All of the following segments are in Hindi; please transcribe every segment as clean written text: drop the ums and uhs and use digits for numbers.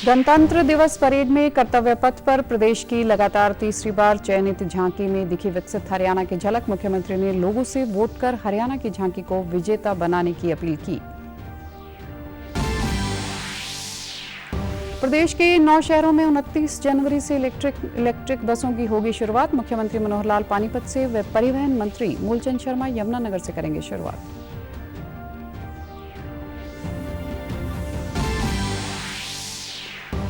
गणतंत्र दिवस परेड में कर्तव्य पथ पर प्रदेश की लगातार तीसरी बार चयनित झांकी में दिखी विकसित हरियाणा की झलक। मुख्यमंत्री ने लोगों से वोट कर हरियाणा की झांकी को विजेता बनाने की अपील की। प्रदेश के 9 शहरों में 29 जनवरी से इलेक्ट्रिक बसों की होगी शुरुआत। मुख्यमंत्री मनोहर लाल पानीपत से व परिवहन मंत्री मूलचंद शर्मा यमुनानगर से करेंगे शुरुआत।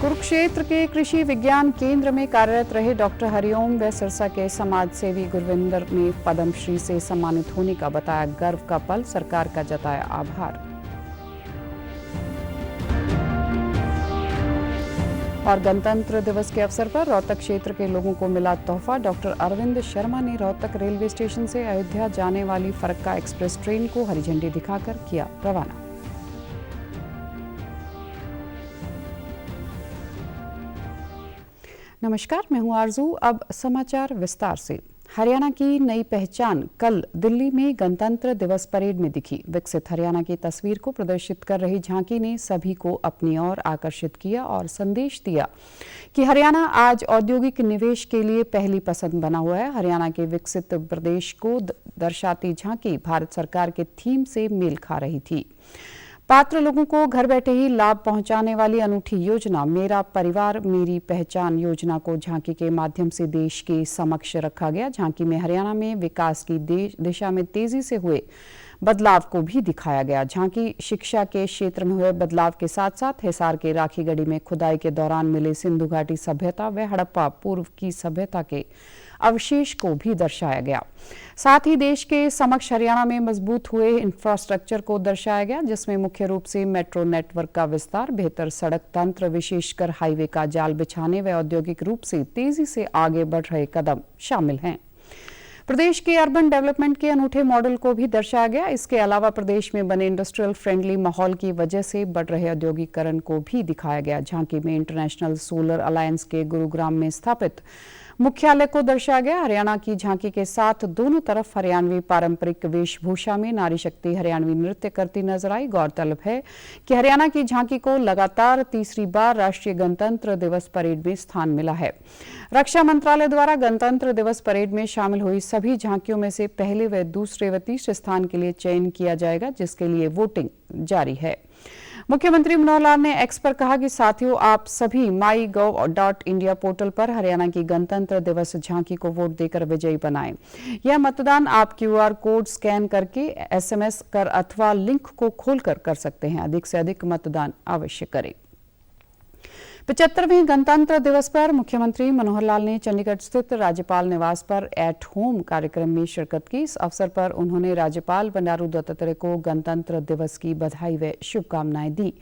कुरुक्षेत्र के कृषि विज्ञान केंद्र में कार्यरत रहे डॉक्टर हरिओम व सिरसा के समाज सेवी गुरविंदर ने पद्मश्री से सम्मानित होने का बताया गर्व का पल, सरकार का जताया आभार। और गणतंत्र दिवस के अवसर पर रोहतक क्षेत्र के लोगों को मिला तोहफा। डॉक्टर अरविंद शर्मा ने रोहतक रेलवे स्टेशन से अयोध्या जाने वाली फरक्का एक्सप्रेस ट्रेन को हरी झंडी दिखाकर किया रवाना। नमस्कार, मैं हूं आरजू। अब समाचार विस्तार से। हरियाणा की नई पहचान कल दिल्ली में गणतंत्र दिवस परेड में दिखी। विकसित हरियाणा की तस्वीर को प्रदर्शित कर रही झांकी ने सभी को अपनी ओर आकर्षित किया और संदेश दिया कि हरियाणा आज औद्योगिक निवेश के लिए पहली पसंद बना हुआ है। हरियाणा के विकसित प्रदेश को दर्शाती झांकी भारत सरकार के थीम से मेल खा रही थी। पात्र लोगों को घर बैठे ही लाभ पहुंचाने वाली अनूठी योजना मेरा परिवार मेरी पहचान योजना को झांकी के माध्यम से देश के समक्ष रखा गया। झांकी में हरियाणा में विकास की दिशा में तेजी से हुए बदलाव को भी दिखाया गया। झांकी शिक्षा के क्षेत्र में हुए बदलाव के साथ साथ हिसार के राखी गढ़ी में खुदाई के दौरान मिले सिंधु घाटी सभ्यता व हड़प्पा पूर्व की सभ्यता के अवशेष को भी दर्शाया गया। साथ ही देश के समक्ष हरियाणा में मजबूत हुए इंफ्रास्ट्रक्चर को दर्शाया गया, जिसमें मुख्य रूप से मेट्रो नेटवर्क का विस्तार, बेहतर सड़क तंत्र, विशेषकर हाईवे का जाल बिछाने व औद्योगिक रूप से तेजी से आगे बढ़ रहे कदम शामिल हैं। प्रदेश के अर्बन डेवलपमेंट के अनूठे मॉडल को भी दर्शाया गया। इसके अलावा प्रदेश में बने इंडस्ट्रियल फ्रेंडली माहौल की वजह से बढ़ रहे औद्योगिकरण को भी दिखाया गया। झांकी में इंटरनेशनल सोलर अलायंस के गुरुग्राम में स्थापित मुख्यालय को दर्शाया गया। हरियाणा की झांकी के साथ दोनों तरफ हरियाणवी पारंपरिक वेशभूषा में नारी शक्ति हरियाणवी नृत्य करती नजर आई। गौरतलब है कि हरियाणा की झांकी को लगातार तीसरी बार राष्ट्रीय गणतंत्र दिवस परेड में स्थान मिला है। रक्षा मंत्रालय द्वारा गणतंत्र दिवस परेड में शामिल हुई सभी झांकियों में से पहले व दूसरे व तीसरे स्थान के लिए चयन किया जाएगा, जिसके लिए वोटिंग जारी है। मुख्यमंत्री मनोहर लाल ने एक्स पर कहा कि साथियों, आप सभी mygov.india पोर्टल पर हरियाणा की गणतंत्र दिवस झांकी को वोट देकर विजयी बनाएं। यह मतदान आप QR कोड स्कैन करके SMS कर अथवा लिंक को खोलकर कर सकते हैं। अधिक से अधिक मतदान अवश्य करें। 75वें गणतंत्र दिवस पर मुख्यमंत्री मनोहर लाल ने चंडीगढ़ स्थित राज्यपाल निवास पर एट होम कार्यक्रम में शिरकत की। इस अवसर पर उन्होंने राज्यपाल बंडारू दत्तात्रेय को गणतंत्र दिवस की बधाई व शुभकामनाएं दी।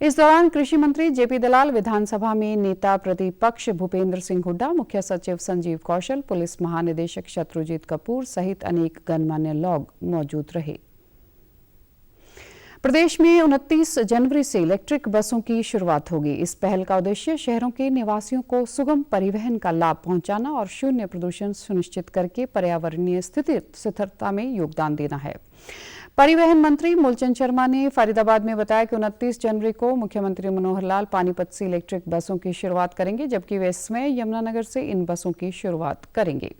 इस दौरान कृषि मंत्री JP दलाल, विधानसभा में नेता प्रतिपक्ष भूपेंद्र सिंह हुड्डा, मुख्य सचिव संजीव कौशल, पुलिस महानिदेशक शत्रुजीत कपूर सहित अनेक गणमान्य लोग मौजूद रहे। प्रदेश में 29 जनवरी से इलेक्ट्रिक बसों की शुरुआत होगी। इस पहल का उद्देश्य शहरों के निवासियों को सुगम परिवहन का लाभ पहुंचाना और शून्य प्रदूषण सुनिश्चित करके पर्यावरणीय स्थिरता में योगदान देना है। परिवहन मंत्री मूलचंद शर्मा ने फरीदाबाद में बताया कि 29 जनवरी को मुख्यमंत्री मनोहर लाल पानीपत से इलेक्ट्रिक बसों की शुरुआत करेंगे, जबकि वे स्वयं यमुनानगर से इन बसों की शुरुआत करेंगे।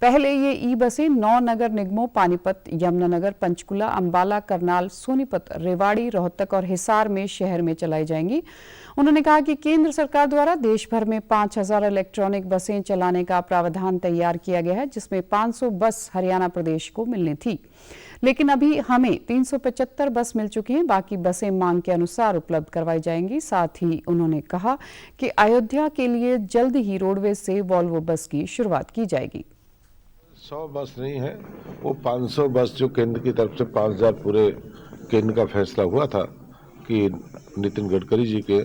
पहले ये ई-बसें 9 नगर निगमों पानीपत, यमुनानगर, पंचकुला, अंबाला, करनाल, सोनीपत, रेवाड़ी, रोहतक और हिसार में शहर में चलाई जाएंगी। उन्होंने कहा कि केंद्र सरकार द्वारा देश भर में 5000 इलेक्ट्रॉनिक बसें चलाने का प्रावधान तैयार किया गया है, जिसमें 500 बस हरियाणा प्रदेश को मिलनी थी, लेकिन अभी हमें 375 बस मिल चुकी हैं। बाकी बसें मांग के अनुसार उपलब्ध करवाई जाएंगी। साथ ही उन्होंने कहा कि अयोध्या के लिए जल्द ही रोडवेज से वॉल्वो बस की शुरुआत की जाएगी। 100 बस नहीं है, वो 500 बस जो केंद्र की तरफ से 5000 पूरे केंद्र का फैसला हुआ था कि नितिन गडकरी जी के,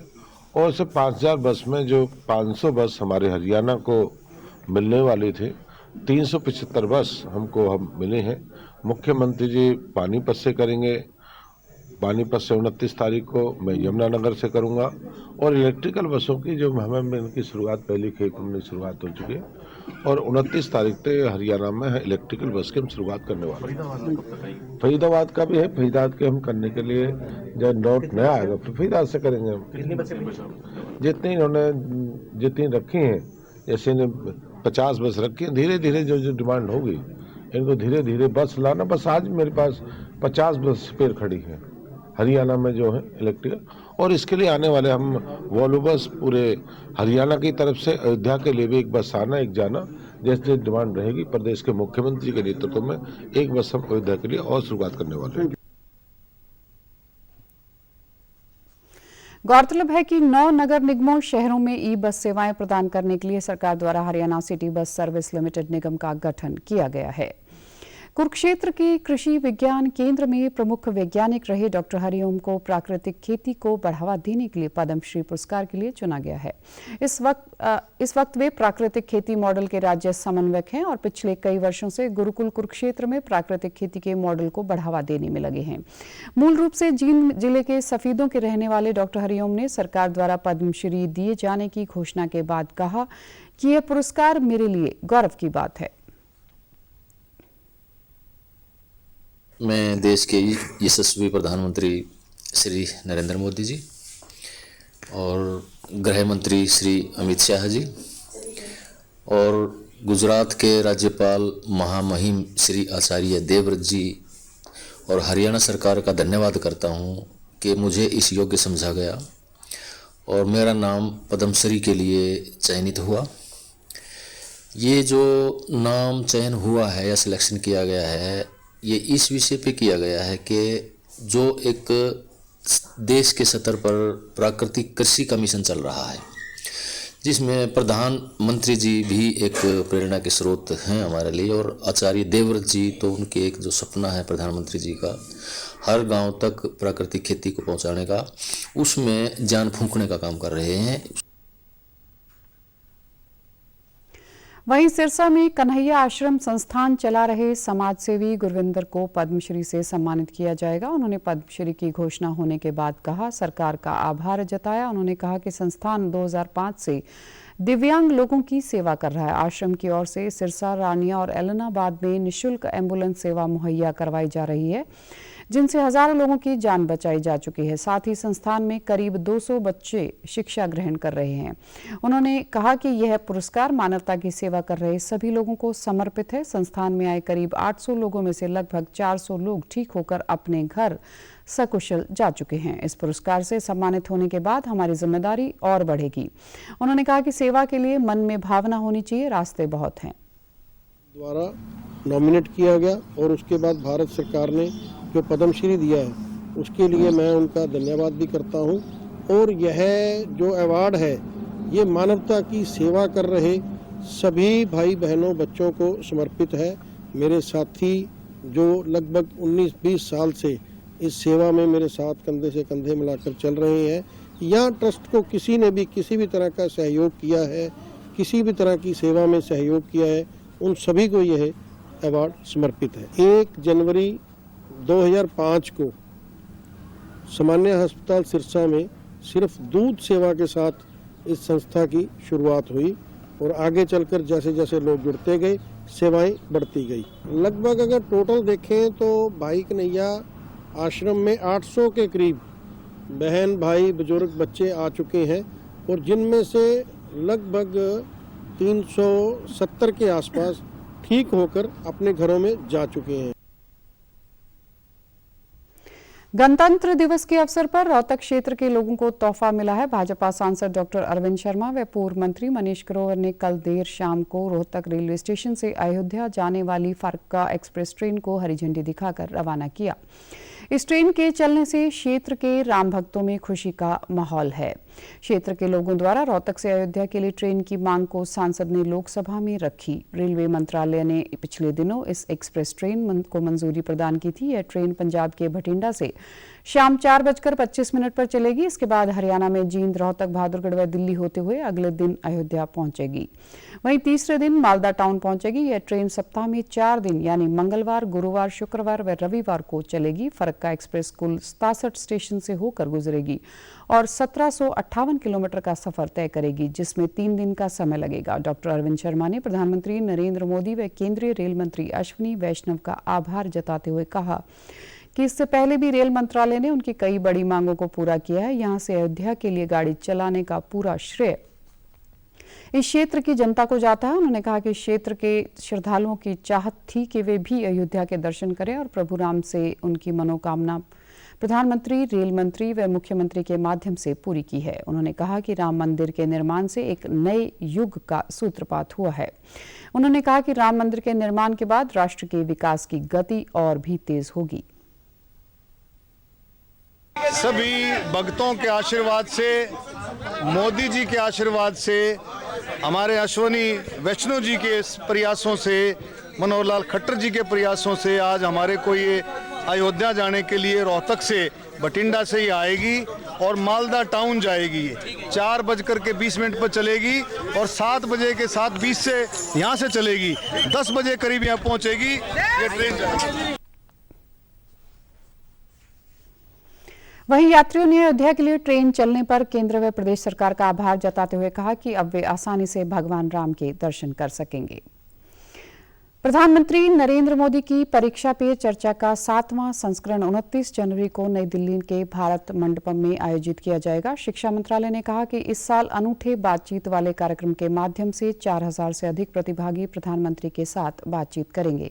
और से 5000 बस में जो 500 बस हमारे हरियाणा को मिलने वाली थी, 375 बस हमको मिले हैं। मुख्यमंत्री जी पानीपत से करेंगे, पानीपत से 29 तारीख को मैं यमुनानगर से करूंगा, और इलेक्ट्रिकल बसों की जो हमें इनकी शुरुआत पहली खेप में शुरुआत हो चुकी है। और 29 तारीख से हरियाणा में इलेक्ट्रिकल बस की हम शुरुआत करने वाले हैं। फरीदाबाद का भी है, फरीदाबाद के हम करने के लिए जब नोट नया आएगा फिर फरीदाबाद से करेंगे हम। कितनी बसें जितनी इन्होंने जितनी रखी हैं, जैसे इन्हें 50 बस रखी है, धीरे धीरे जो डिमांड होगी इनको धीरे धीरे बस लाना। बस आज मेरे पास 50 बस पेड़ खड़ी है हरियाणा में जो है इलेक्ट्रिकल, और इसके लिए आने वाले हम वॉल्वो बस पूरे हरियाणा की तरफ से अयोध्या के लिए भी एक बस आना एक जाना, जैसे डिमांड रहेगी प्रदेश के मुख्यमंत्री के नेतृत्व में एक बस हम अयोध्या के लिए और शुरुआत करने वाले हैं। गौरतलब है कि 9 नगर निगमों शहरों में ई बस सेवाएं प्रदान करने के लिए सरकार द्वारा Haryana city bus service limited निगम का गठन किया गया है। कुरुक्षेत्र के कृषि विज्ञान केंद्र में प्रमुख वैज्ञानिक रहे डॉक्टर हरिओम को प्राकृतिक खेती को बढ़ावा देने के लिए पद्मश्री पुरस्कार के लिए चुना गया है। इस वक्त वे प्राकृतिक खेती मॉडल के राज्य समन्वयक हैं और पिछले कई वर्षों से गुरुकुल कुरुक्षेत्र में प्राकृतिक खेती के मॉडल को बढ़ावा देने में लगे हैं। मूल रूप से जींद जिले के सफीदों के रहने वाले डॉक्टर हरिओम ने सरकार द्वारा पद्मश्री दिए जाने की घोषणा के बाद कहा कि यह पुरस्कार मेरे लिए गौरव की बात है। मैं देश के यशस्वी प्रधानमंत्री श्री नरेंद्र मोदी जी और गृह मंत्री श्री अमित शाह जी और गुजरात के राज्यपाल महामहिम श्री आचार्य देवव्रत जी और हरियाणा सरकार का धन्यवाद करता हूं कि मुझे इस योग्य समझा गया और मेरा नाम पद्मश्री के लिए चयनित हुआ। ये जो नाम चयन हुआ है या सिलेक्शन किया गया है, ये इस विषय पे किया गया है कि जो एक देश के स्तर पर प्राकृतिक कृषि का मिशन चल रहा है, जिसमें प्रधानमंत्री जी भी एक प्रेरणा के स्रोत हैं हमारे लिए, और आचार्य देवव्रत जी तो उनके एक जो सपना है प्रधानमंत्री जी का हर गांव तक प्राकृतिक खेती को पहुंचाने का, उसमें जान फूंकने का काम कर रहे हैं। वहीं सिरसा में कन्हैया आश्रम संस्थान चला रहे समाजसेवी गुरविंदर को पद्मश्री से सम्मानित किया जाएगा। उन्होंने पद्मश्री की घोषणा होने के बाद कहा सरकार का आभार जताया। उन्होंने कहा कि संस्थान 2005 से दिव्यांग लोगों की सेवा कर रहा है। आश्रम की ओर से सिरसा, रानिया और एलनाबाद में निःशुल्क एम्बुलेंस सेवा मुहैया करवाई जा रही है, जिनसे हजारों लोगों की जान बचाई जा चुकी है। साथ ही संस्थान में करीब 200 बच्चे शिक्षा ग्रहण कर रहे हैं। उन्होंने कहा कि यह पुरस्कार मानवता की सेवा कर रहे सभी लोगों को समर्पित है। संस्थान में आए करीब 800 लोगों में से लगभग 400 लोग ठीक होकर अपने घर सकुशल जा चुके हैं। इस पुरस्कार से सम्मानित होने के बाद हमारी जिम्मेदारी और बढ़ेगी। उन्होंने कहा कि सेवा के लिए मन में भावना होनी चाहिए, रास्ते बहुत हैं। द्वारा नॉमिनेट किया गया और उसके बाद भारत सरकार ने जो पद्मश्री दिया है उसके लिए मैं उनका धन्यवाद भी करता हूं। और यह जो अवार्ड है ये मानवता की सेवा कर रहे सभी भाई बहनों बच्चों को समर्पित है। मेरे साथी जो लगभग 19-20 साल से इस सेवा में मेरे साथ कंधे से कंधे मिलाकर चल रहे हैं, या ट्रस्ट को किसी ने भी किसी भी तरह का सहयोग किया है, किसी भी तरह की सेवा में सहयोग किया है, उन सभी को यह अवार्ड समर्पित है। 1 जनवरी 2005 को सामान्य अस्पताल सिरसा में सिर्फ दूध सेवा के साथ इस संस्था की शुरुआत हुई और आगे चलकर जैसे जैसे लोग जुड़ते गए सेवाएं बढ़ती गई। लगभग अगर टोटल देखें तो भाई कन्हैया आश्रम में 800 के करीब बहन भाई बुजुर्ग बच्चे आ चुके हैं और जिनमें से लगभग 370 के आसपास ठीक होकर अपने घरों में जा चुके हैं। गणतंत्र दिवस के अवसर पर रोहतक क्षेत्र के लोगों को तोहफा मिला है। भाजपा सांसद डॉक्टर अरविंद शर्मा व पूर्व मंत्री मनीष ग्रोवर ने कल देर शाम को रोहतक रेलवे स्टेशन से अयोध्या जाने वाली फरक्का एक्सप्रेस ट्रेन को हरी झंडी दिखाकर रवाना किया। इस ट्रेन के चलने से क्षेत्र के राम भक्तों में खुशी का माहौल है। क्षेत्र के लोगों द्वारा रोहतक से अयोध्या के लिए ट्रेन की मांग को सांसद ने लोकसभा में रखी। रेलवे मंत्रालय ने पिछले दिनों इस एक्सप्रेस ट्रेन को मंजूरी प्रदान की थी। यह ट्रेन पंजाब के भटिंडा से शाम 4:25 पर चलेगी। इसके बाद हरियाणा में जींद, रोहतक, बहादुरगढ़ व दिल्ली होते हुए अगले दिन अयोध्या पहुंचेगी। वहीं तीसरे दिन मालदा टाउन पहुंचेगी। यह ट्रेन सप्ताह में 4 दिन यानी मंगलवार, गुरुवार, शुक्रवार व रविवार को चलेगी। फरक्का एक्सप्रेस कुल 67 स्टेशन से होकर गुजरेगी और 17 58 किलोमीटर का सफर तय करेगी, जिसमें 3 दिन का समय लगेगा। डॉक्टर अरविंद शर्मा ने प्रधानमंत्री नरेंद्र मोदी व केंद्रीय रेल मंत्री अश्विनी वैष्णव का आभार जताते हुए कहा कि इससे पहले भी रेल मंत्रालय ने उनकी कई बड़ी मांगों को पूरा किया है। यहां से अयोध्या के लिए गाड़ी चलाने का पूरा श्रेय इस क्षेत्र की जनता को जाता है। उन्होंने कहा कि क्षेत्र के श्रद्धालुओं की चाहत थी कि वे भी अयोध्या के दर्शन करें और प्रभु राम से उनकी मनोकामना प्रधानमंत्री, रेल मंत्री व मुख्यमंत्री के माध्यम से पूरी की है। उन्होंने कहा कि राम मंदिर के निर्माण से एक नए युग का सूत्रपात हुआ है। उन्होंने कहा कि राम मंदिर के निर्माण के बाद राष्ट्र के विकास की गति और भी तेज होगी। सभी भक्तों के आशीर्वाद से, मोदी जी के आशीर्वाद से, हमारे अश्विनी वैष्णव जी के प्रयासों से, मनोहर लाल खट्टर जी के प्रयासों से आज हमारे को ये अयोध्या जाने के लिए रोहतक से, बठिंडा से ही आएगी और मालदा टाउन जाएगी। 4:20 पर चलेगी और 7 बजे के 7:20 से यहाँ से चलेगी। 10 बजे करीब यहाँ पहुँचेगी ये ट्रेन जाएगी। वहीं यात्रियों ने अयोध्या के लिए ट्रेन चलने पर केंद्र व प्रदेश सरकार का आभार जताते हुए कहा कि अब वे आसानी से भगवान राम के दर्शन कर सकेंगे। प्रधानमंत्री नरेंद्र मोदी की परीक्षा पे चर्चा का 7वां संस्करण 29 जनवरी को नई दिल्ली के भारत मंडपम में आयोजित किया जाएगा। शिक्षा मंत्रालय ने कहा कि इस साल अनूठे बातचीत वाले कार्यक्रम के माध्यम से 4000 से अधिक प्रतिभागी प्रधानमंत्री के साथ बातचीत करेंगे।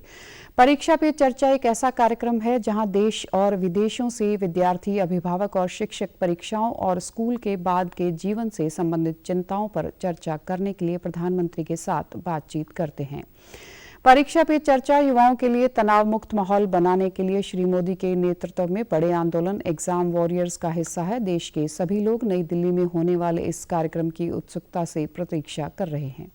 परीक्षा पे चर्चा एक ऐसा कार्यक्रम है जहां देश और विदेशों से विद्यार्थी, अभिभावक और शिक्षक परीक्षाओं और स्कूल के बाद के जीवन से संबंधित चिंताओं पर चर्चा करने के लिए प्रधानमंत्री के साथ बातचीत करते हैं। परीक्षा पे चर्चा युवाओं के लिए तनाव मुक्त माहौल बनाने के लिए श्री मोदी के नेतृत्व में बड़े आंदोलन एग्जाम वॉरियर्स का हिस्सा है। देश के सभी लोग नई दिल्ली में होने वाले इस कार्यक्रम की उत्सुकता से प्रतीक्षा कर रहे हैं।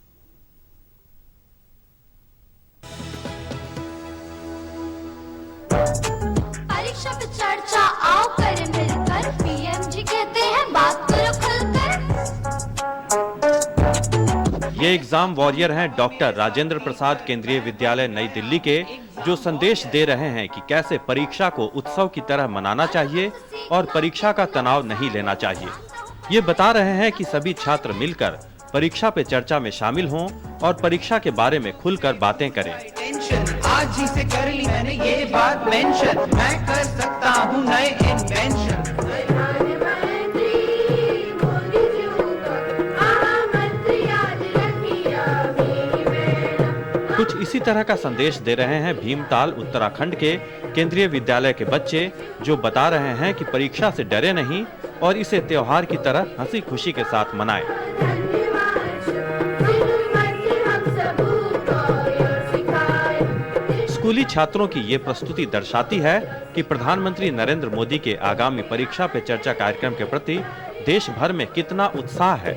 परीक्षा पे चर्चा आओ करें मिलकर, पीएम जी कहते हैं बात करो खुलकर। ये एग्जाम वॉरियर हैं डॉक्टर राजेंद्र प्रसाद केंद्रीय विद्यालय नई दिल्ली के, जो संदेश दे रहे हैं कि कैसे परीक्षा को उत्सव की तरह मनाना चाहिए और परीक्षा का तनाव नहीं लेना चाहिए। ये बता रहे हैं कि सभी छात्र मिलकर परीक्षा पे चर्चा में शामिल हों और परीक्षा के बारे में खुलकर बातें करें। आज ही से कर ली मैंने ये बात मेंशन, मैं कर सकता हूँ नए इन्वेंशन। कुछ इसी तरह का संदेश दे रहे हैं भीमताल उत्तराखंड के केंद्रीय विद्यालय के बच्चे, जो बता रहे हैं कि परीक्षा से डरे नहीं और इसे त्योहार की तरह हंसी खुशी के साथ मनाएं। स्कूली छात्रों की ये प्रस्तुति दर्शाती है कि प्रधानमंत्री नरेंद्र मोदी के आगामी परीक्षा पे चर्चा कार्यक्रम के प्रति देश भर में कितना उत्साह है।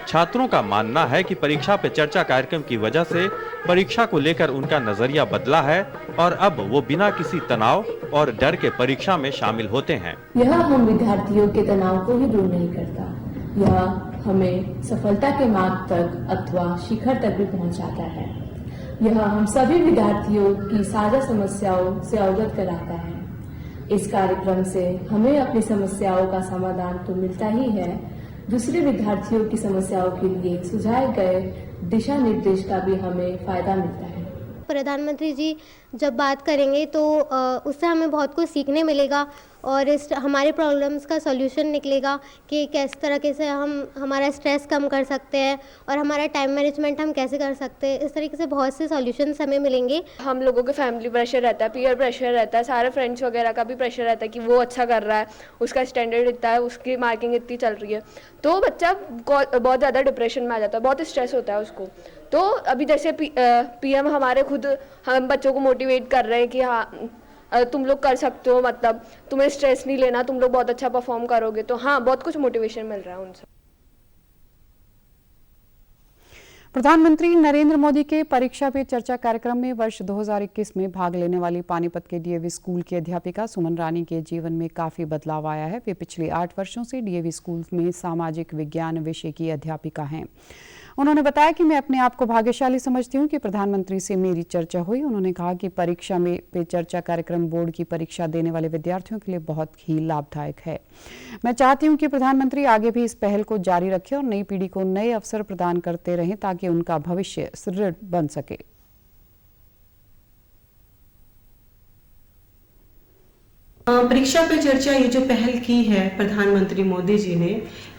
छात्रों का मानना है कि परीक्षा पे चर्चा कार्यक्रम की वजह से परीक्षा को लेकर उनका नजरिया बदला है और अब वो बिना किसी तनाव और डर के परीक्षा में शामिल होते हैं। यह हम विद्यार्थियों के तनाव को ही दूर नहीं करता, यह हमें सफलता के मार्ग तक अथवा शिखर तक भी पहुंचाता है। यह हम सभी विद्यार्थियों की साझा समस्याओं से अवगत कराता है। इस कार्यक्रम से हमें अपनी समस्याओं का समाधान तो मिलता ही है, दूसरे विद्यार्थियों की समस्याओं के लिए सुझाए गए दिशा निर्देश का भी हमें फायदा मिलता है। प्रधानमंत्री जी जब बात करेंगे तो उससे हमें बहुत कुछ सीखने मिलेगा और हमारे प्रॉब्लम्स का सॉल्यूशन निकलेगा कि किस तरीके से हम हमारा स्ट्रेस कम कर सकते हैं और हमारा टाइम मैनेजमेंट हम कैसे कर सकते हैं। इस तरीके से बहुत से सॉल्यूशंस हमें मिलेंगे। हम लोगों के फैमिली प्रेशर रहता है, पीयर प्रेशर रहता है, सारे फ्रेंड्स वगैरह का भी प्रेशर रहता है कि वो अच्छा कर रहा है, उसका स्टैंडर्ड इतना है, उसकी मार्किंग इतनी चल रही है, तो बच्चा बहुत ज़्यादा डिप्रेशन में आ जाता है, बहुत स्ट्रेस होता है उसको। तो अभी जैसे पीएम हमारे खुद हम बच्चों को मोटिवेट कर रहे हैं कि हाँ तुम लोग कर सकते हो, मतलब तुम्हें स्ट्रेस नहीं लेना, तुम लोग बहुत अच्छा परफॉर्म करोगे। तो हाँ, बहुत कुछ मोटिवेशन मिल रहा है उनसे। प्रधानमंत्री नरेंद्र मोदी के परीक्षा पे चर्चा कार्यक्रम में वर्ष 2021 में भाग लेने वाली पानीपत के डीएवी स्कूल की अध्यापिका सुमन रानी के जीवन में काफी बदलाव आया है। वे पिछले 8 वर्षों से डीएवी स्कूल में सामाजिक विज्ञान विषय की अध्यापिका हैं। उन्होंने बताया कि मैं अपने आप को भाग्यशाली समझती हूं कि प्रधानमंत्री से मेरी चर्चा हुई। उन्होंने कहा कि परीक्षा में पे चर्चा कार्यक्रम बोर्ड की परीक्षा देने वाले विद्यार्थियों के लिए बहुत ही लाभदायक है। मैं चाहती हूं कि प्रधानमंत्री आगे भी इस पहल को जारी रखें और नई पीढ़ी को नए अवसर प्रदान करते रहें ताकि उनका भविष्य सुदृढ़ बन सके। परीक्षा पे चर्चा ये जो पहल की है प्रधानमंत्री मोदी जी ने,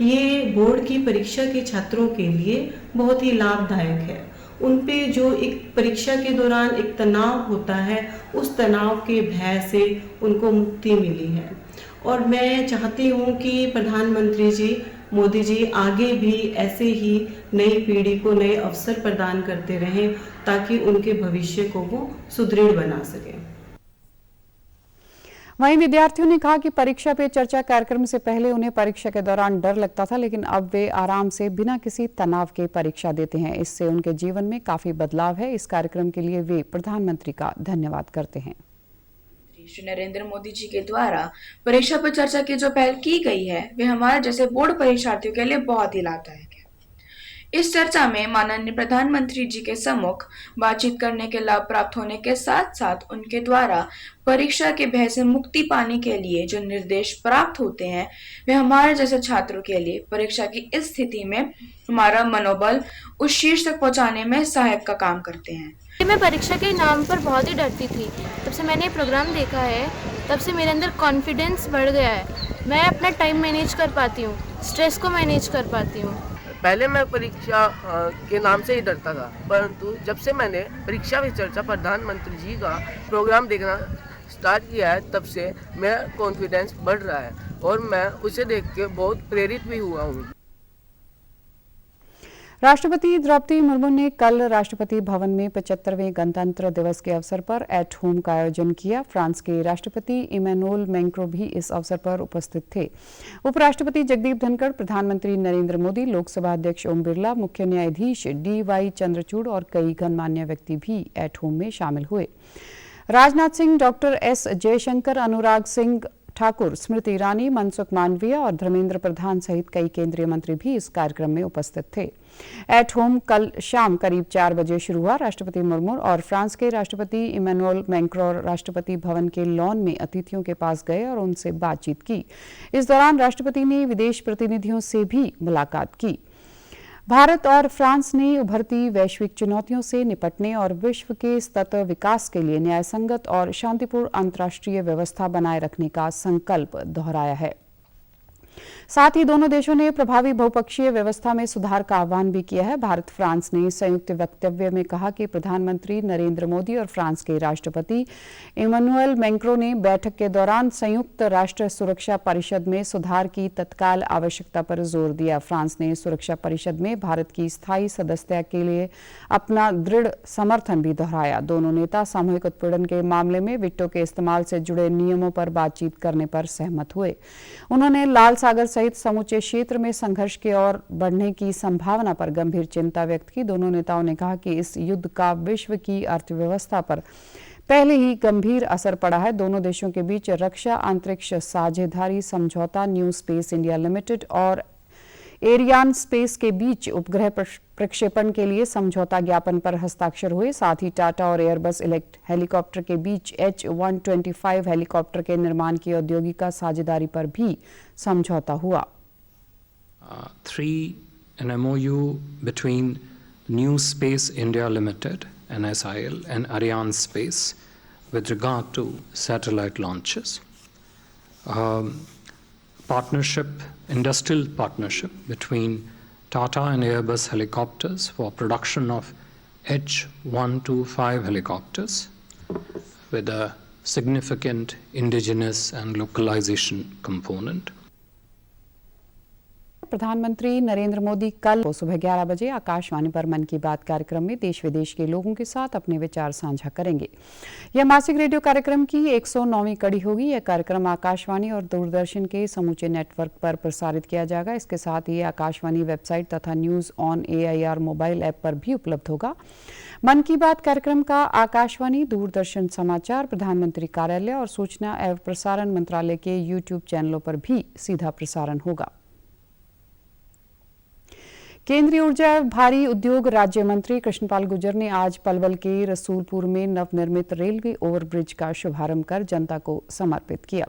ये बोर्ड की परीक्षा के छात्रों के लिए बहुत ही लाभदायक है। उन पे जो एक परीक्षा के दौरान एक तनाव होता है, उस तनाव के भय से उनको मुक्ति मिली है। और मैं चाहती हूँ कि प्रधानमंत्री जी मोदी जी आगे भी ऐसे ही नई पीढ़ी को नए अवसर प्रदान करते रहें ताकि उनके भविष्य को वो सुदृढ़ बना सकें। वहीं विद्यार्थियों ने कहा कि परीक्षा पे चर्चा कार्यक्रम से पहले उन्हें परीक्षा के दौरान डर लगता था, लेकिन अब वे आराम से बिना किसी तनाव के परीक्षा देते हैं। इससे उनके जीवन में काफी बदलाव है। इस कार्यक्रम के लिए वे प्रधानमंत्री का धन्यवाद करते हैं। श्री नरेंद्र मोदी जी के द्वारा परीक्षा पर चर्चा की जो पहल की गई है, वे हमारे जैसे बोर्ड परीक्षार्थियों के लिए बहुत ही लाभदायक है। इस चर्चा में माननीय प्रधानमंत्री जी के सम्मुख बातचीत करने के लाभ प्राप्त होने के साथ साथ उनके द्वारा परीक्षा के भय से मुक्ति पाने के लिए जो निर्देश प्राप्त होते हैं, वे हमारे जैसे छात्रों के लिए परीक्षा की इस स्थिति में हमारा मनोबल उस शीर्ष तक पहुंचाने में सहायक का काम करते हैं। मैं परीक्षा के नाम पर बहुत ही डरती थी। तब से मैंने प्रोग्राम देखा है, तब से मेरे अंदर कॉन्फिडेंस बढ़ गया है। मैं अपना टाइम मैनेज कर पाती हूँ, स्ट्रेस को मैनेज कर पाती हूँ। पहले मैं परीक्षा के नाम से ही डरता था, परंतु जब से मैंने परीक्षा पे चर्चा प्रधानमंत्री जी का प्रोग्राम देखना स्टार्ट किया है, तब से मेरा कॉन्फिडेंस बढ़ रहा है और मैं उसे देख के बहुत प्रेरित भी हुआ हूँ। राष्ट्रपति द्रौपदी मुर्मू ने कल राष्ट्रपति भवन में 75वें गणतंत्र दिवस के अवसर पर एट होम का आयोजन किया। फ्रांस के राष्ट्रपति इमैनुअल मैक्रों भी इस अवसर पर उपस्थित थे। उपराष्ट्रपति जगदीप धनखड़, प्रधानमंत्री नरेंद्र मोदी, लोकसभा अध्यक्ष ओम बिरला, मुख्य न्यायाधीश DY चंद्रचूड़ और कई गणमान्य व्यक्ति भी एट होम में शामिल हुए। राजनाथ सिंह, डॉक्टर S जयशंकर, अनुराग सिंह ठाकुर, स्मृति ईरानी, मनसुख मांडविया और धर्मेंद्र प्रधान सहित कई केंद्रीय मंत्री भी इस कार्यक्रम में उपस्थित थे। एट होम कल शाम करीब 4 बजे शुरू हुआ। राष्ट्रपति मुर्मू और फ्रांस के राष्ट्रपति इमैनुअल मैक्रों राष्ट्रपति भवन के लॉन में अतिथियों के पास गए और उनसे बातचीत की। इस दौरान राष्ट्रपति ने विदेश प्रतिनिधियों से भी मुलाकात की। भारत और फ्रांस ने उभरती वैश्विक चुनौतियों से निपटने और विश्व के सतत विकास के लिए न्यायसंगत और शांतिपूर्ण अंतर्राष्ट्रीय व्यवस्था बनाए रखने का संकल्प दोहराया है। साथ ही दोनों देशों ने प्रभावी बहुपक्षीय व्यवस्था में सुधार का आह्वान भी किया है। भारत फ्रांस ने संयुक्त वक्तव्य में कहा कि प्रधानमंत्री नरेंद्र मोदी और फ्रांस के राष्ट्रपति इमैनुअल मैक्रों ने बैठक के दौरान संयुक्त राष्ट्र सुरक्षा परिषद में सुधार की तत्काल आवश्यकता पर जोर दिया। फ्रांस ने सुरक्षा परिषद में भारत की स्थायी सदस्यता के लिए अपना दृढ़ समर्थन भी दोहराया। दोनों नेता सामूहिक उत्पीड़न के मामले में वीटो के इस्तेमाल से जुड़े नियमों पर बातचीत करने पर सहमत हुए। उन्होंने लाल सागर सहित समूचे क्षेत्र में संघर्ष की ओर बढ़ने की संभावना पर गंभीर चिंता व्यक्त की। दोनों नेताओं ने कहा कि इस युद्ध का विश्व की अर्थव्यवस्था पर पहले ही गंभीर असर पड़ा है। दोनों देशों के बीच रक्षा अंतरिक्ष साझेदारी समझौता, न्यू स्पेस इंडिया लिमिटेड और एरियान स्पेस के बीच उपग्रह प्रक्षेपण के लिए समझौता ज्ञापन पर हस्ताक्षर हुए। साथ ही टाटा और एयरबस हेलीकॉप्टर के बीच H-125 हेलीकॉप्टर के निर्माण की औद्योगिक साझेदारी पर भी समझौता हुआ। 3. An MOU between New Space India Limited (NSIL) and Ariane Space with regard to satellite launches. Industrial partnership between Tata and Airbus helicopters for production of H-125 helicopters with a significant indigenous and localization component. प्रधानमंत्री नरेंद्र मोदी कल सुबह 11 बजे आकाशवाणी पर मन की बात कार्यक्रम में देश विदेश के लोगों के साथ अपने विचार साझा करेंगे। यह मासिक रेडियो कार्यक्रम की 109वीं कड़ी होगी। यह कार्यक्रम आकाशवाणी और दूरदर्शन के समूचे नेटवर्क पर प्रसारित किया जाएगा। इसके साथ ही आकाशवाणी वेबसाइट तथा news on AIR mobile app पर भी उपलब्ध होगा। मन की बात कार्यक्रम का आकाशवाणी, दूरदर्शन समाचार, प्रधानमंत्री कार्यालय और सूचना एवं प्रसारण मंत्रालय के YouTube चैनलों पर भी सीधा प्रसारण होगा। केंद्रीय ऊर्जा एवं भारी उद्योग राज्य मंत्री कृष्णपाल गुर्जर ने आज पलवल के रसूलपुर में नवनिर्मित रेलवे ओवरब्रिज का शुभारंभ कर जनता को समर्पित किया।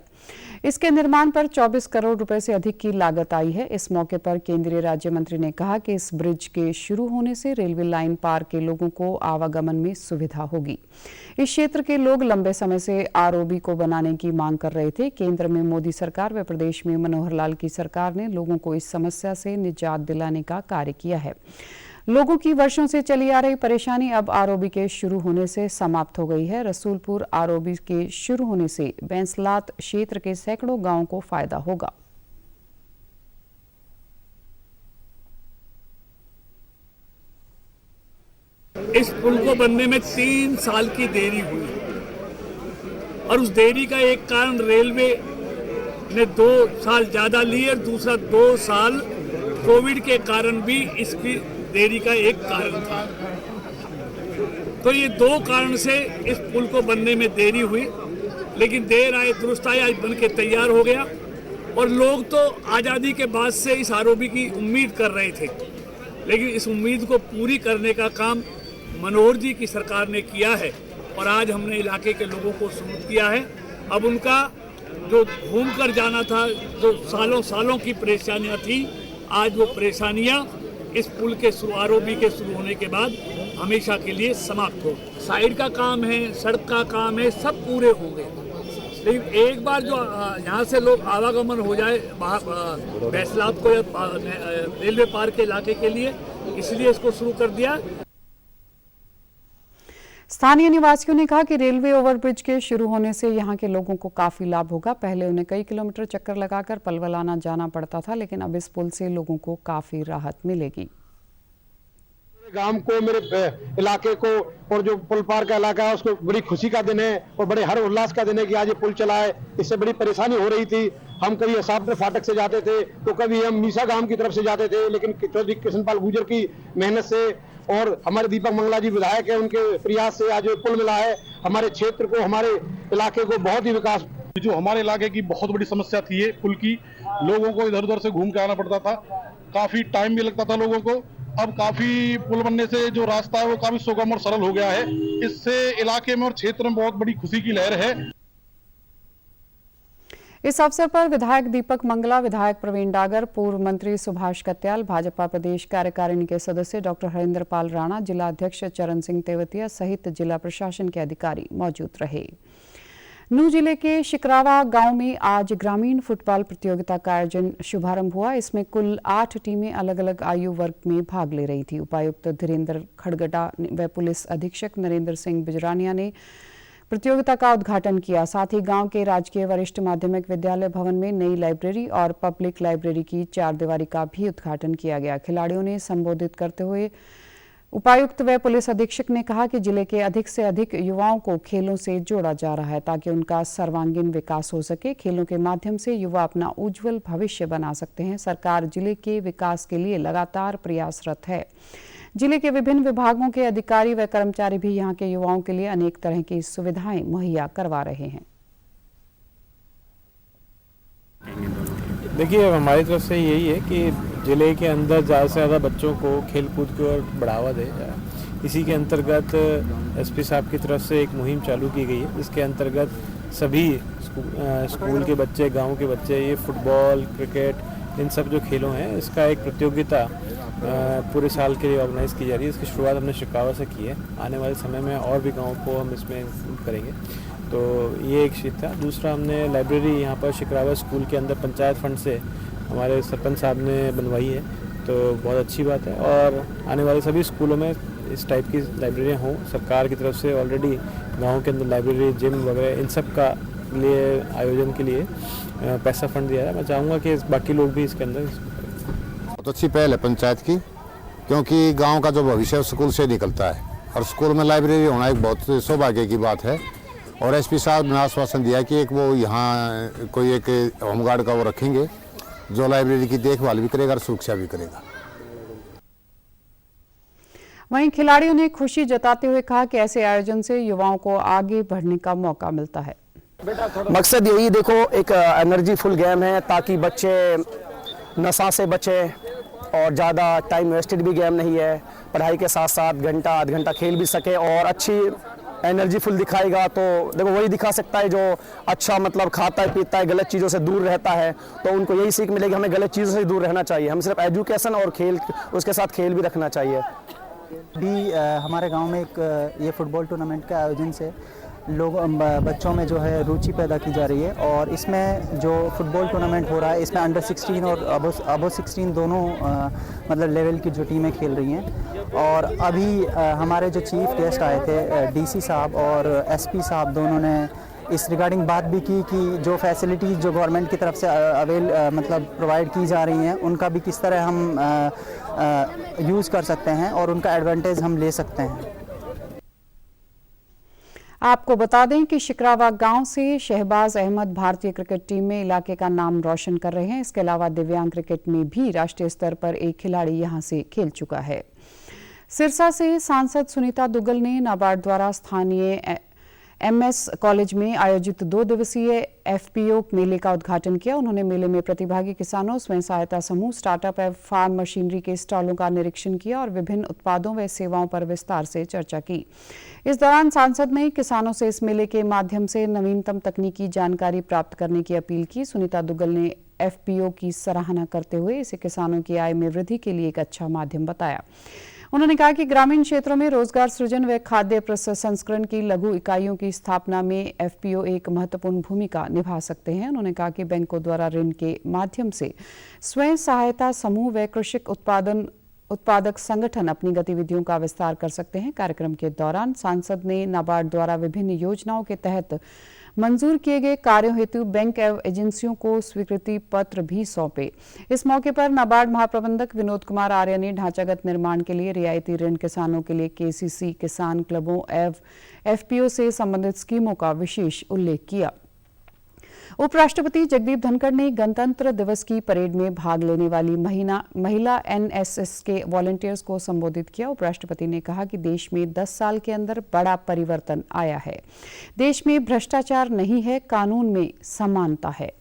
इसके निर्माण पर 24 करोड़ रुपए से अधिक की लागत आई है। इस मौके पर केंद्रीय राज्य मंत्री ने कहा कि इस ब्रिज के शुरू होने से रेलवे लाइन पार के लोगों को आवागमन में सुविधा होगी। इस क्षेत्र के लोग लंबे समय से आरओबी को बनाने की मांग कर रहे थे। केंद्र में मोदी सरकार व प्रदेश में मनोहर लाल की सरकार ने लोगों को इस समस्या से निजात दिलाने का कार्य किया है। लोगों की वर्षों से चली आ रही परेशानी अब आरओबी के शुरू होने से समाप्त हो गई है। रसूलपुर आरओबी के शुरू होने से बैंसलात क्षेत्र के सैकड़ों गांवों को फायदा होगा। इस पुल को बनने में 3 साल की देरी हुई और उस देरी का एक कारण रेलवे ने 2 साल ज्यादा लिए और दूसरा 2 साल कोविड के कारण भी इसकी देरी का एक कारण था। तो ये 2 कारण से इस पुल को बनने में देरी हुई, लेकिन देर आए दुरुस्त आए, आज बन के तैयार हो गया। और लोग तो आज़ादी के बाद से इस आरओबी की उम्मीद कर रहे थे, लेकिन इस उम्मीद को पूरी करने का काम मनोहर जी की सरकार ने किया है और आज हमने इलाके के लोगों को सुपुर्द किया है। अब उनका जो घूम कर जाना था, जो सालों सालों की परेशानियां थी, आज वो परेशानियां इस पुल के आरओबी के शुरू होने के बाद हमेशा के लिए समाप्त हो। साइड का काम है, सड़क का काम है, सब पूरे हो गए। लेकिन एक बार जो यहाँ से लोग आवागमन हो जाए बैसलात को या रेलवे पार के इलाके के लिए, इसलिए इसको शुरू कर दिया। स्थानीय निवासियों ने कहा कि रेलवे ओवरब्रिज के शुरू होने से यहां के लोगों को काफी लाभ होगा। पहले उन्हें कई किलोमीटर चक्कर लगाकर पलवल आना जाना पड़ता था, लेकिन अब इस पुल से लोगों को काफी राहत मिलेगी। गांव को, मेरे इलाके को और जो पुल पार का इलाका है उसको बड़ी खुशी का दिन है और बड़े हर उल्लास का दिन है कि आज ये पुल चला है। इससे बड़ी परेशानी हो रही थी। हम कभी असापने फाटक से जाते थे तो कभी हम मीसा गांव की तरफ से जाते थे, लेकिन चौधरी कृष्णपाल गुर्जर की मेहनत से और हमारे दीपक मंगला जी विधायक है, उनके प्रयास से आज ये पुल मिला है। हमारे क्षेत्र को, हमारे इलाके को बहुत ही विकास। जो हमारे इलाके की बहुत बड़ी समस्या थी ये पुल की, लोगों को इधर उधर से घूम के आना पड़ता था, काफी टाइम भी लगता था लोगों को। अब काफी पुल बनने से जो रास्ता है वो काफी सुगम और सरल हो गया है। इससे इलाके में और क्षेत्र में बहुत बड़ी खुशी की लहर है। इस अवसर पर विधायक दीपक मंगला, विधायक प्रवीण डागर, पूर्व मंत्री सुभाष कत्याल, भाजपा प्रदेश कार्यकारिणी के सदस्य डॉक्टर हरेंद्र पाल राणा, जिला अध्यक्ष चरण सिंह तेवतिया सहित जिला प्रशासन के अधिकारी मौजूद रहे। नूंह जिले के शिकरावा गांव में आज ग्रामीण फुटबॉल प्रतियोगिता का आयोजन शुभारंभ हुआ। इसमें कुल 8 टीमें अलग अलग आयु वर्ग में भाग ले रही थी। उपायुक्त धीरेन्द्र खड़गटा व पुलिस अधीक्षक नरेंद्र सिंह बिजरानिया ने प्रतियोगिता का उद्घाटन किया। साथ ही गांव के राजकीय वरिष्ठ माध्यमिक विद्यालय भवन में नई लाइब्रेरी और पब्लिक लाइब्रेरी की 4 दीवारी का भी उद्घाटन किया गया। खिलाड़ियों ने संबोधित करते हुए उपायुक्त व पुलिस अधीक्षक ने कहा कि जिले के अधिक से अधिक युवाओं को खेलों से जोड़ा जा रहा है ताकि उनका सर्वांगीण विकास हो सके। खेलों के माध्यम से युवा अपना उज्जवल भविष्य बना सकते हैं। सरकार जिले के विकास के लिए लगातार प्रयासरत है। जिले के विभिन्न विभागों के अधिकारी व कर्मचारी भी यहां के युवाओं के लिए अनेक तरह की सुविधाएं मुहैया करवा रहे हैं। देखिए, हमारी तरफ से यही है कि जिले के अंदर ज़्यादा से ज़्यादा बच्चों को खेल कूद की ओर बढ़ावा दे जाए। इसी के अंतर्गत एसपी साहब की तरफ से एक मुहिम चालू की गई है। इसके अंतर्गत सभी स्कूल के बच्चे, गांव के बच्चे, ये फुटबॉल, क्रिकेट, इन सब जो खेलों हैं, इसका एक प्रतियोगिता पूरे साल के लिए ऑर्गेनाइज़ की जा रही है। इसकी शुरुआत हमने शिकावा से की है। आने वाले समय में और भी गाँव को हम इसमें इंक्लूड करेंगे। तो ये एक चीज़ था। दूसरा, हमने लाइब्रेरी यहाँ पर शिकरावा स्कूल के अंदर पंचायत फंड से हमारे सरपंच साहब ने बनवाई है, तो बहुत अच्छी बात है। और आने वाले सभी स्कूलों में इस टाइप की लाइब्रेरियाँ हों। सरकार की तरफ से ऑलरेडी गाँव के अंदर लाइब्रेरी, जिम वगैरह इन सब का लिए आयोजन के लिए पैसा फंड दिया है। मैं चाहूँगा कि बाकी लोग भी इसके अंदर बहुत अच्छी पहल है पंचायत की, क्योंकि गाँव का जो भविष्य स्कूल से निकलता है और स्कूल में लाइब्रेरी होना एक बहुत सौभाग्य की बात है। और एसपी साहब ने आश्वासन दिया कि एक वो यहाँ कोई एक होमगार्ड का वो रखेंगे जो लाइब्रेरी की देखभाल भी करेगा और सुरक्षा भी करेगा। वहीं खिलाड़ियों ने खुशी जताते हुए कहा कि ऐसे आयोजन से युवाओं को आगे बढ़ने का मौका मिलता है। मकसद यही, देखो, एक एनर्जी फुल गेम है ताकि बच्चे नशा से बचे, और ज़्यादा टाइम वेस्टेड भी गेम नहीं है। पढ़ाई के साथ साथ घंटा आध घंटा खेल भी सके और अच्छी एनर्जी फुल दिखाएगा तो देखो वही दिखा सकता है जो अच्छा मतलब खाता है पीता है, गलत चीज़ों से दूर रहता है। तो उनको यही सीख मिलेगी, हमें गलत चीज़ों से दूर रहना चाहिए। हम सिर्फ एजुकेशन और खेल, उसके साथ खेल भी रखना चाहिए। भी हमारे गांव में एक ये फुटबॉल टूर्नामेंट के आयोजन से बच्चों में जो है रुचि पैदा की जा रही है और इसमें जो फुटबॉल टूर्नामेंट हो रहा है इसमें अंडर 16 और अबो 16 दोनों मतलब लेवल की जो टीमें खेल रही हैं। और अभी हमारे जो चीफ गेस्ट आए थे डीसी साहब और एसपी साहब, दोनों ने इस रिगार्डिंग बात भी की कि जो फैसिलिटीज़ जो गवर्नमेंट की तरफ से मतलब प्रोवाइड की जा रही हैं उनका भी किस तरह हम यूज़ कर सकते हैं और उनका एडवांटेज हम ले सकते हैं। आपको बता दें कि शिकरावा गांव से शहबाज अहमद भारतीय क्रिकेट टीम में इलाके का नाम रोशन कर रहे हैं। इसके अलावा दिव्यांग क्रिकेट में भी राष्ट्रीय स्तर पर एक खिलाड़ी यहां से खेल चुका है। सिरसा से सांसद सुनीता दुग्गल ने नाबार्ड द्वारा स्थानीय एमएस कॉलेज में आयोजित 2 दिवसीय एफपीओ मेले का उद्घाटन किया। उन्होंने मेले में प्रतिभागी किसानों, स्वयं सहायता समूह, स्टार्टअप एवं फार्म मशीनरी के स्टॉलों का निरीक्षण किया और विभिन्न उत्पादों व सेवाओं पर विस्तार से चर्चा की। इस दौरान सांसद ने किसानों से इस मेले के माध्यम से नवीनतम तकनीकी जानकारी प्राप्त करने की अपील की। सुनीता दुग्गल ने एफपीओ की सराहना करते हुए इसे किसानों की आय में वृद्धि के लिए एक अच्छा माध्यम बताया। उन्होंने कहा कि ग्रामीण क्षेत्रों में रोजगार सृजन व खाद्य प्रसंस्करण की लघु इकाइयों की स्थापना में एफपीओ एक महत्वपूर्ण भूमिका निभा सकते हैं। उन्होंने कहा कि बैंकों द्वारा ऋण के माध्यम से स्वयं सहायता समूह व कृषि उत्पादक संगठन अपनी गतिविधियों का विस्तार कर सकते हैं। कार्यक्रम के दौरान सांसद ने नाबार्ड द्वारा विभिन्न योजनाओं के तहत मंजूर किए गए कार्यों हेतु बैंक एवं एजेंसियों को स्वीकृति पत्र भी सौंपे। इस मौके पर नाबार्ड महाप्रबंधक विनोद कुमार आर्य ने ढांचागत निर्माण के लिए रियायती ऋण किसानों के लिए केसीसी, किसान क्लबों एवं एफपीओ से संबंधित स्कीमों का विशेष उल्लेख किया। उपराष्ट्रपति जगदीप धनखड़ ने गणतंत्र दिवस की परेड में भाग लेने वाली महिला एनएसएस के वॉलंटियर्स को संबोधित किया। उपराष्ट्रपति ने कहा कि देश में 10 साल के अंदर बड़ा परिवर्तन आया है। देश में भ्रष्टाचार नहीं है, कानून में समानता है।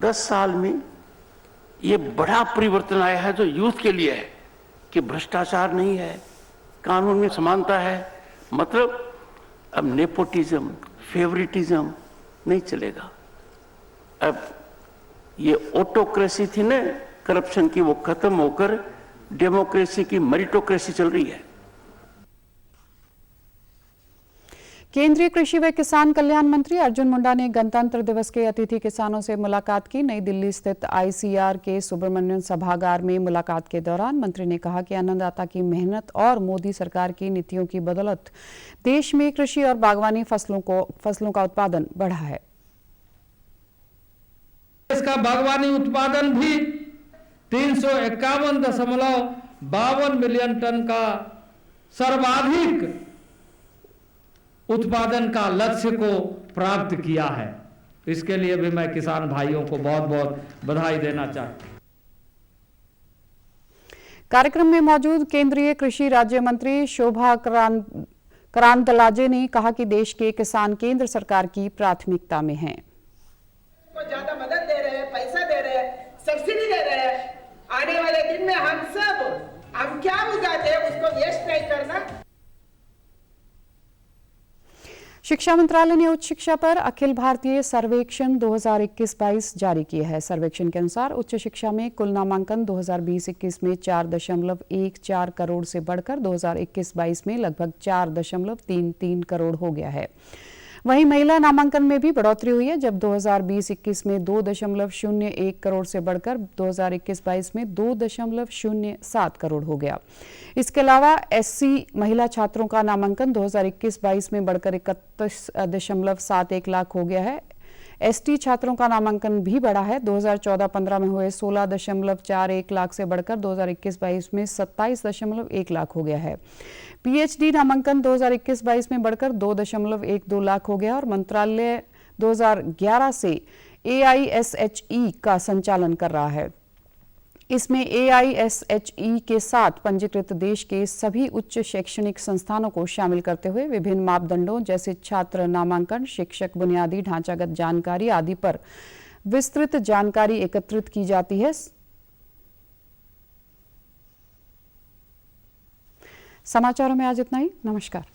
10 साल में ये बड़ा परिवर्तन आया है जो यूथ के लिए है कि भ्रष्टाचार नहीं है, कानून में समानता है। मतलब अब नेपोटिज्म, फेवरिटिज्म नहीं चलेगा। अब ये ऑटोक्रेसी थी ना करप्शन की, वो खत्म होकर डेमोक्रेसी की मेरिटोक्रेसी चल रही है। केंद्रीय कृषि व किसान कल्याण मंत्री अर्जुन मुंडा ने गणतंत्र दिवस के अतिथि किसानों से मुलाकात की। नई दिल्ली स्थित आईसीआर के सुब्रमण्यम सभागार में मुलाकात के दौरान मंत्री ने कहा कि अन्नदाता की मेहनत और मोदी सरकार की नीतियों की बदौलत देश में कृषि और बागवानी फसलों का उत्पादन बढ़ा है। देश का बागवानी उत्पादन भी 351.52 मिलियन टन का सर्वाधिक उत्पादन का लक्ष्य को प्राप्त किया है। इसके लिए भी मैं किसान भाइयों को बहुत बहुत बधाई देना चाहता हूं। कार्यक्रम में मौजूद केंद्रीय कृषि राज्य मंत्री शोभा करांदलाजे ने कहा कि देश के किसान केंद्र सरकार की प्राथमिकता में हैं। ज्यादा मदद दे रहे हैं, पैसा दे रहे हैं, सब्सिडी दे रहे हैं। आने वाले दिन में हम क्या उगाते हैं उसको वेस्ट नहीं करना। शिक्षा मंत्रालय ने उच्च शिक्षा पर अखिल भारतीय सर्वेक्षण 2021-22 जारी किया है। सर्वेक्षण के अनुसार उच्च शिक्षा में कुल नामांकन 2020-21 में 4.14 करोड़ से बढ़कर 2021-22 में लगभग 4.33 करोड़ हो गया है। वहीं महिला नामांकन में भी बढ़ोतरी हुई है, जब 2020-21 में 2.01 करोड़ से बढ़कर 2021-22 में 2.07 करोड़ हो गया। इसके अलावा एससी महिला छात्रों का नामांकन 2021-22 में बढ़कर 31.71 लाख हो गया है। एसटी छात्रों का नामांकन भी बढ़ा है। 2014-15 में हुए 16.41 लाख से बढ़कर 2021-22 में 27.1 लाख हो गया है। पीएचडी नामांकन 2021-22 में बढ़कर 2.12 लाख हो गया और मंत्रालय 2011 से AISHE का संचालन कर रहा है। इसमें AISHE के साथ पंजीकृत देश के सभी उच्च शैक्षणिक संस्थानों को शामिल करते हुए विभिन्न मापदंडों जैसे छात्र नामांकन, शिक्षक बुनियादी ढांचागत जानकारी आदि पर विस्तृत जानकारी एकत्रित की जाती है। समाचारों में आज इतना ही। नमस्कार।